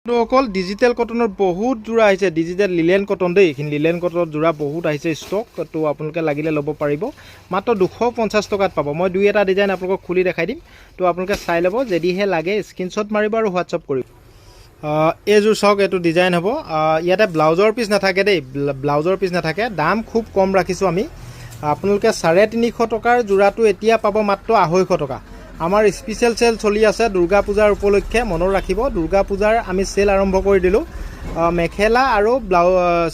অকল ডিজিটেল কটনৰ বহুত যোৰা আহিছে ডিজিটেল লিলেন কটন দেই এইখিনি লিলেন কটনৰ যোৰা বহুত আহিছে ষ্টক তো আপোনালোকে লাগিলে ল'ব পাৰিব মাত্ৰ 250 টকাত পাব মই দুই এটা ডিজাইন আপোনালোকক খুলি দেখাই দিম তো আপোনালোকে চাই ল'ব যদিহে লাগে স্ক্ৰীনশ্বট মাৰিব আৰু হোৱাটছআপ কৰিব এইযোৰ চাওক এইটো ডিজাইন হ'ব ইয়াতে ব্লাউজৰ পিচ নাথাকে দেই ব্লাউজৰ পিচ নাথাকে দাম খুব কম ৰাখিছোঁ আমি আপোনালোকে 350 টকাৰ যোৰাটো এতিয়া পাব মাত্ৰ 250 টকা আমাৰ স্পেশাল সেল চলি আছে দুৰ্গা পূজাৰ উপলক্ষে মনত ৰাখিব দুৰ্গা পূজাৰ আমি সেল আৰম্ভ কৰি দিলো মেখেলা আৰু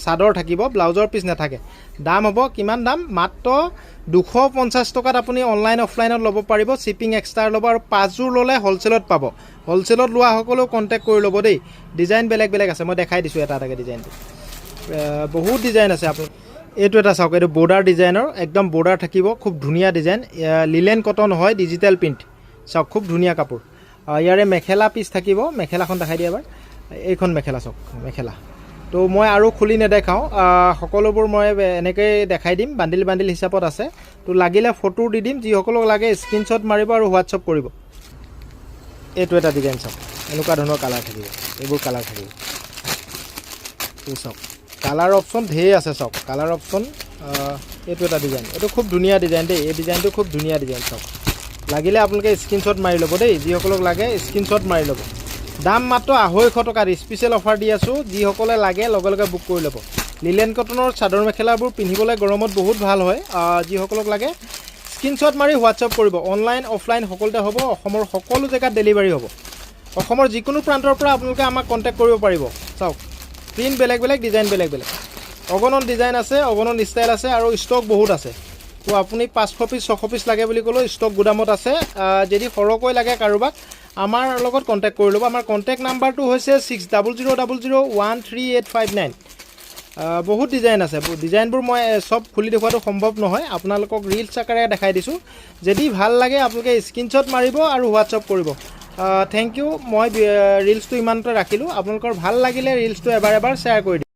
চাদৰ থাকিব ব্লাউজৰ পিচ নাথাকে দাম হ'ব কিমান দাম মাত্ৰ 250 টকাত আপুনি অনলাইন অফলাইনত ল'ব পাৰিব শিপিং এক্সট্ৰা ল'ব আৰু 5 যোৰ ল'লে হোলসেলত পাব হোলসেলত লোৱা সকলো কন্টাক্ট কৰি ল'ব দেই ডিজাইন বেলেগ বেলেগ আছে মই দেখাই দিছো এটা এটাকে ডিজাইনটো বহুত ডিজাইন আছে আপুনি এইটো এটা চাওক এইটো বৰ্ডাৰ ডিজাইনৰ একদম বৰ্ডাৰ থাকিব খুব ধুনীয়া ডিজাইন লিলেন কটন হয় ডিজিটেল প্ৰিন্ট চাওক খুব ধুনীয়া কাপোৰ ইয়াৰে মেখেলা পিচ থাকিব মেখেলাখন দেখাই দিয়া এবাৰ এইখন মেখেলা চাওক মেখেলা তো মই আৰু খুলি নেদেখাও সকলোবোৰ মই এনেকৈ দেখাই দিম বান্ডিল বান্ডিল হিচাপত আছে তো লাগিলে ফটো দি দিম যিসকলক লাগে স্ক্ৰীনশ্বট মাৰিব আৰু হোৱাটছআপ কৰিব এইটো এটা ডিজাইন চাওক এনেকুৱা ধৰণৰ কালাৰ থাকিব এইবোৰ কালাৰ থাকিব তো চাওক কালাৰ অপশ্যন ঢেৰ আছে চাওক কালাৰ অপশ্যন এইটো এটা ডিজাইন এইটো খুব ধুনীয়া ডিজাইন দেই এই ডিজাইনটো খুব ধুনীয়া ডিজাইন চাওক লাগিলে আপোনালোকে স্ক্ৰীনশ্বট মাৰি ল'ব দেই যিসকলক লাগে স্ক্ৰীনশ্বট মাৰি ল'ব দাম মাত্ৰ 250 টকাৰ স্পেশাল অফাৰ দি আছোঁ যিসকলে লাগে লগে লগে বুক কৰি ল'ব লিলেন কটনৰ চাদৰ মেখেলাবোৰ পিন্ধিবলৈ গৰমত বহুত ভাল হয় যিসকলক লাগে স্ক্ৰীনশ্বট মাৰি হোৱাটছআপ কৰিব অনলাইন অফলাইন সকলোতে হ'ব অসমৰ সকলো জেগাত ডেলিভাৰী হ'ব অসমৰ যিকোনো প্ৰান্তৰ পৰা আপোনালোকে আমাক কণ্টেক্ট কৰিব পাৰিব চাওক প্ৰিন্ট বেলেগ বেলেগ ডিজাইন বেলেগ বেলেগ অগণন ডিজাইন আছে অগণন ষ্টাইল আছে আৰু ষ্টক বহুত আছে তো আপুনি 500 পিস 600 পিস লাগে বুলি ক'লেও ষ্টক গুদামত আছে যদি সৰহকৈ লাগে কাৰোবাক আমাৰ লগত কণ্টেক্ট কৰি ল'ব আমাৰ কণ্টেক্ট নাম্বাৰটো হৈছে 6000013859 বহুত ডিজাইন আছে ডিজাইনবোৰ মই সব খুলি দেখুৱাটো সম্ভৱ নহয় আপোনালোকক ৰিলছ আকাৰে দেখাই দিছোঁ যদি ভাল লাগে আপোনালোকে স্ক্ৰীনশ্বট মাৰিব আৰু হোৱাটছআপ কৰিব থেংক ইউ মই ৰিলছটো ইমানতে ৰাখিলোঁ আপোনালোকৰ ভাল লাগিলে ৰিলছটো এবাৰ শ্বেয়াৰ কৰি দিম